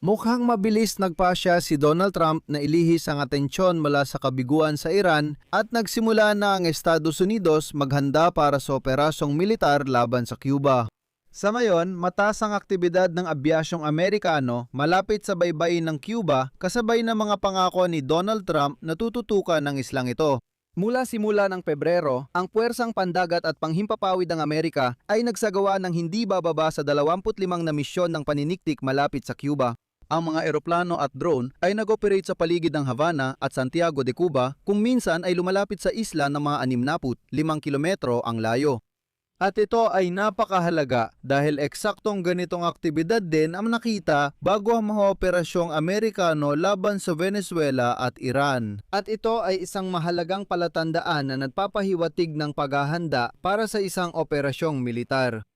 Mukhang mabilis nagpasya si Donald Trump na ilihis ang atensyon mula sa kabiguan sa Iran at nagsimula na ang Estados Unidos maghanda para sa operasyong militar laban sa Cuba. Sa ngayon, mataas ang aktibidad ng abyasyong Amerikano malapit sa baybayin ng Cuba kasabay ng mga pangako ni Donald Trump na tututukan ng islang ito. Mula simula ng Pebrero, ang puwersang pandagat at panghimpapawid ng Amerika ay nagsagawa ng hindi bababa sa 25 na misyon ng paniniktik malapit sa Cuba. Ang mga eroplano at drone ay nag-operate sa paligid ng Havana at Santiago de Cuba kung minsan ay lumalapit sa isla ng mga 65 kilometro ang layo. At ito ay napakahalaga dahil eksaktong ganitong aktibidad din ang nakita bago ang mga operasyong Amerikano laban sa Venezuela at Iran. At ito ay isang mahalagang palatandaan na nagpapahiwatig ng paghahanda para sa isang operasyong militar.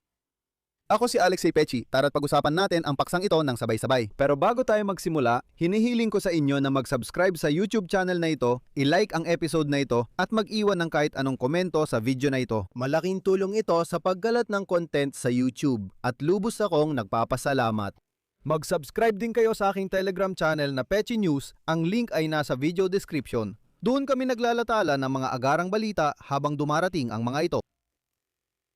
Ako si Alex Pechi, tara't pag-usapan natin ang paksang ito ng sabay-sabay. Pero bago tayo magsimula, hinihiling ko sa inyo na mag-subscribe sa YouTube channel na ito, i-like ang episode na ito at mag-iwan ng kahit anong komento sa video na ito. Malaking tulong ito sa paggalat ng content sa YouTube at lubos akong nagpapasalamat. Mag-subscribe din kayo sa aking Telegram channel na Pechi News, ang link ay nasa video description. Doon kami naglalatala ng mga agarang balita habang dumarating ang mga ito.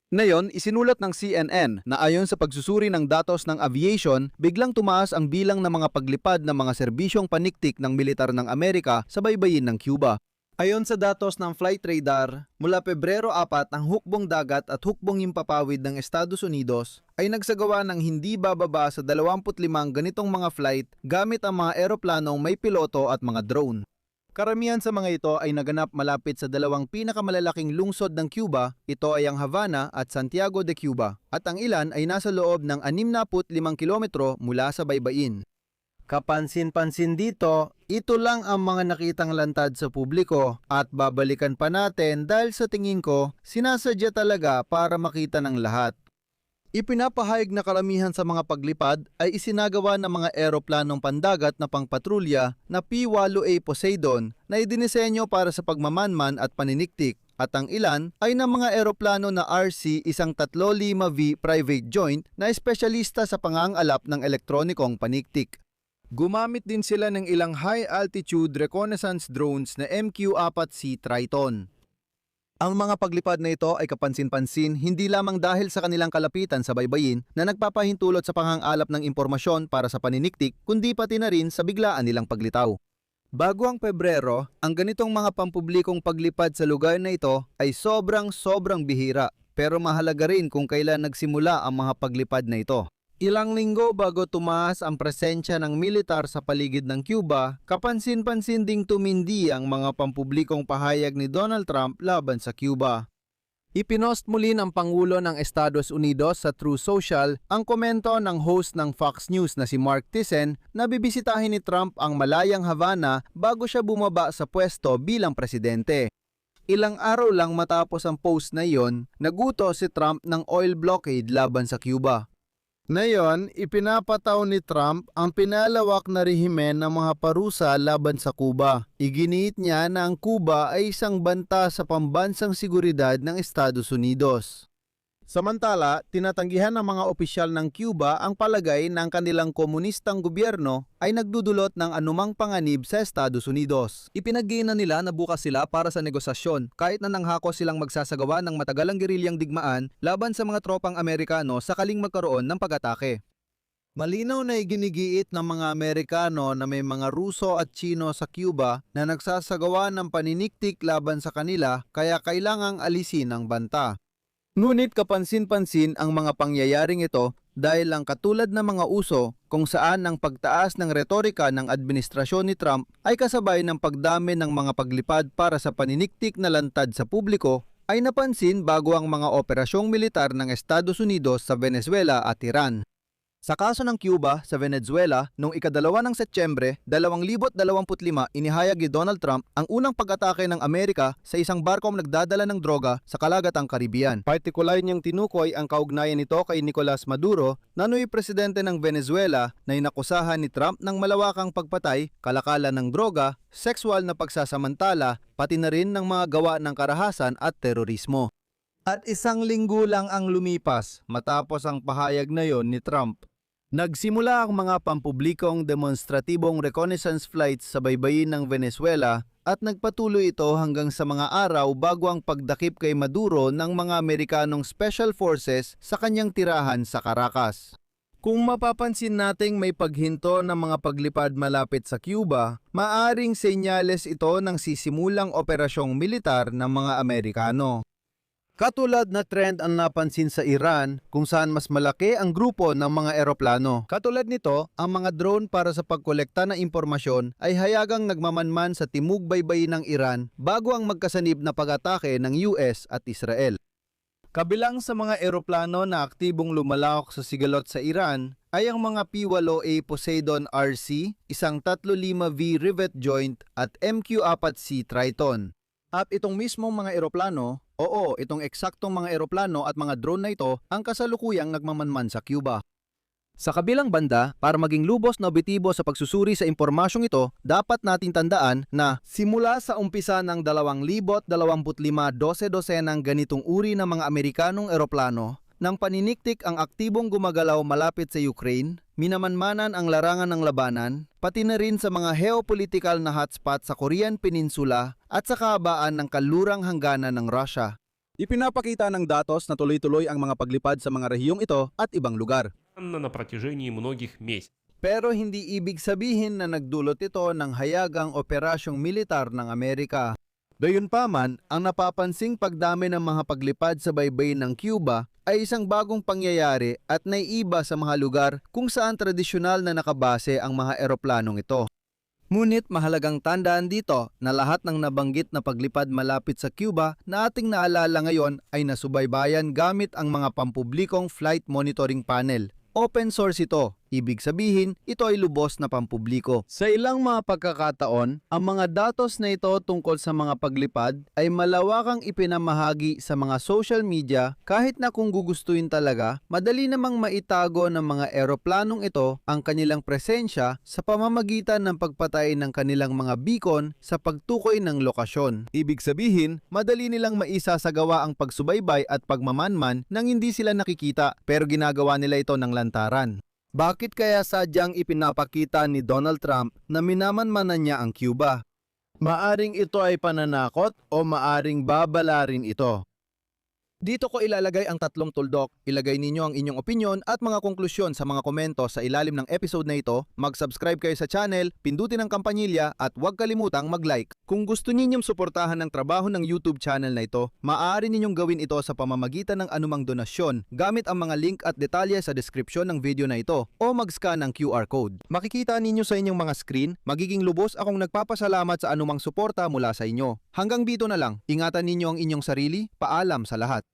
Ngayon, isinulat ng CNN na ayon sa pagsusuri ng datos ng aviation, biglang tumaas ang bilang ng mga paglipad ng mga serbisyong paniktik ng militar ng Amerika sa baybayin ng Cuba. Ayon sa datos ng Flight Radar, mula Pebrero 4 ang hukbong dagat at hukbong himpapawid ng Estados Unidos ay nagsagawa ng hindi bababa sa 25 ganitong mga flight gamit ang mga eroplanong may piloto at mga drone. Karamihan sa mga ito ay naganap malapit sa dalawang pinakamalalaking lungsod ng Cuba, ito ay ang Havana at Santiago de Cuba, at ang ilan ay nasa loob ng 65 kilometro mula sa baybayin. Kapansin-pansin dito, ito lang ang mga nakitang lantad sa publiko at babalikan pa natin dahil sa tingin ko, sinasadya talaga para makita ng lahat. Ipinapahayag na karamihan sa mga paglipad ay isinagawa ng mga eroplanong pandagat na pangpatrulya na P-8A Poseidon na idinisenyo para sa pagmamanman at paniniktik at ang ilan ay ng mga eroplano na RC-135V Private Joint na espesyalista sa pangangalap ng elektronikong paniktik. Gumamit din sila ng ilang high-altitude reconnaissance drones na MQ-4C Triton. Ang mga paglipad na ito ay kapansin-pansin hindi lamang dahil sa kanilang kalapitan sa baybayin na nagpapahintulot sa pangangalap ng impormasyon para sa paniniktik kundi pati na rin sa biglaan nilang paglitaw. Bago ang Pebrero, ang ganitong mga pampublikong paglipad sa lugar na ito ay sobrang bihira pero mahalaga rin kung kailan nagsimula ang mga paglipad na ito. Ilang linggo bago tumaas ang presensya ng militar sa paligid ng Cuba, kapansin-pansin ding tumindi ang mga pampublikong pahayag ni Donald Trump laban sa Cuba. Ipinost muli ng Pangulo ng Estados Unidos sa Truth Social ang komento ng host ng Fox News na si Mark Thiessen na bibisitahin ni Trump ang malayang Havana bago siya bumaba sa pwesto bilang presidente. Ilang araw lang matapos ang post na iyon, naguto si Trump ng oil blockade laban sa Cuba. Ngayon, ipinapataw ni Trump ang pinalawak na rehimen ng mga parusa laban sa Cuba. Iginiit niya na ang Cuba ay isang banta sa pambansang seguridad ng Estados Unidos. Samantala, tinatanggihan ng mga opisyal ng Cuba ang palagay na ang kanilang komunistang gobyerno ay nagdudulot ng anumang panganib sa Estados Unidos. Ipinagdiinan nila na bukas sila para sa negosasyon kahit na nanghako silang magsasagawa ng matagalang gerilyang digmaan laban sa mga tropang Amerikano sakaling magkaroon ng pag-atake. Malinaw na iginigiit ng mga Amerikano na may mga Ruso at Tsino sa Cuba na nagsasagawa ng paniniktik laban sa kanila kaya kailangang alisin ang banta. Ngunit kapansin-pansin ang mga pangyayaring ito dahil lang katulad ng mga uso kung saan ang pagtaas ng retorika ng administrasyon ni Trump ay kasabay ng pagdami ng mga paglipad para sa paniniktik na lantad sa publiko ay napansin bago ang mga operasyong militar ng Estados Unidos sa Venezuela at Iran. Sa kaso ng Cuba sa Venezuela, noong ika-2 ng Setyembre 2025, inihayag ni Donald Trump ang unang pag-atake ng Amerika sa isang barkong nagdadala ng droga sa kalagatang Caribbean. Partikular niyang tinukoy ang kaugnayan nito kay Nicolas Maduro, na noy presidente ng Venezuela na inakusahan ni Trump ng malawakang pagpatay, kalakalan ng droga, sexual na pagsasamantala, pati na rin ng mga gawa ng karahasan at terorismo. At isang linggo lang ang lumipas matapos ang pahayag na yon ni Trump. Nagsimula ang mga pampublikong demonstratibong reconnaissance flights sa baybayin ng Venezuela at nagpatuloy ito hanggang sa mga araw bago ang pagdakip kay Maduro ng mga Amerikanong Special Forces sa kanyang tirahan sa Caracas. Kung mapapansin nating may paghinto ng mga paglipad malapit sa Cuba, maaring senyales ito ng sisimulang operasyong militar ng mga Amerikano. Katulad na trend ang napansin sa Iran kung saan mas malaki ang grupo ng mga eroplano. Katulad nito, ang mga drone para sa pagkolekta ng impormasyon ay hayagang nagmamanman sa timog baybayin ng Iran bago ang magkasanib na pag-atake ng US at Israel. Kabilang sa mga eroplano na aktibong lumalawak sa sigalot sa Iran ay ang mga P-8A Poseidon RC, isang 35V rivet joint at MQ-4C Triton. At itong mismong mga eroplano, itong eksaktong mga eroplano at mga drone na ito ang kasalukuyang nagmamanman sa Cuba. Sa kabilang banda, para maging lubos na objektibo sa pagsusuri sa impormasyong ito, dapat nating tandaan na simula sa umpisa ng 2025 12 ganitong uri ng mga Amerikanong eroplano, nang paniniktik ang aktibong gumagalaw malapit sa Ukraine, minamanmanan ang larangan ng labanan, pati na rin sa mga geopolitical na hotspot sa Korean Peninsula at sa kahabaan ng kanlurang hangganan ng Russia. Ipinapakita ng datos na tuloy-tuloy ang mga paglipad sa mga rehiyong ito at ibang lugar. На протяжении многих месяцев. Pero hindi ibig sabihin na nagdulot ito ng hayagang operasyong militar ng Amerika. Gayunpaman, ang napapansing pagdami ng mga paglipad sa baybayin ng Cuba ay isang bagong pangyayari at naiiba sa mga lugar kung saan tradisyonal na nakabase ang mga eroplanong ito. Ngunit mahalagang tandaan dito na lahat ng nabanggit na paglipad malapit sa Cuba na ating naalala ngayon ay nasubaybayan gamit ang mga pampublikong flight monitoring panel. Open source ito. Ibig sabihin, ito ay lubos na pampubliko. Sa ilang mga pagkakataon, ang mga datos na ito tungkol sa mga paglipad ay malawakang ipinamahagi sa mga social media kahit na kung gugustuhin talaga, madali namang maitago ng mga eroplanong ito ang kanilang presensya sa pamamagitan ng pagpatay ng kanilang mga beacon sa pagtukoy ng lokasyon. Ibig sabihin, madali nilang maisasagawa ang pagsubaybay at pagmamanman nang hindi sila nakikita pero ginagawa nila ito ng lantaran. Bakit kaya sadyang ipinapakita ni Donald Trump na minamanmanan niya ang Cuba? Maaring ito ay pananakot o maaring babalarin ito. Dito ko ilalagay ang tatlong tuldok. Ilagay ninyo ang inyong opinyon at mga konklusyon sa mga komento sa ilalim ng episode na ito. Mag-subscribe kayo sa channel, pindutin ang kampanilya at huwag kalimutang mag-like. Kung gusto ninyong suportahan ang trabaho ng YouTube channel na ito, maaari ninyong gawin ito sa pamamagitan ng anumang donasyon gamit ang mga link at detalye sa description ng video na ito o mag-scan ng QR code. Makikita ninyo sa inyong mga screen, magiging lubos akong nagpapasalamat sa anumang suporta mula sa inyo. Hanggang dito na lang, ingatan ninyo ang inyong sarili, paalam sa lahat.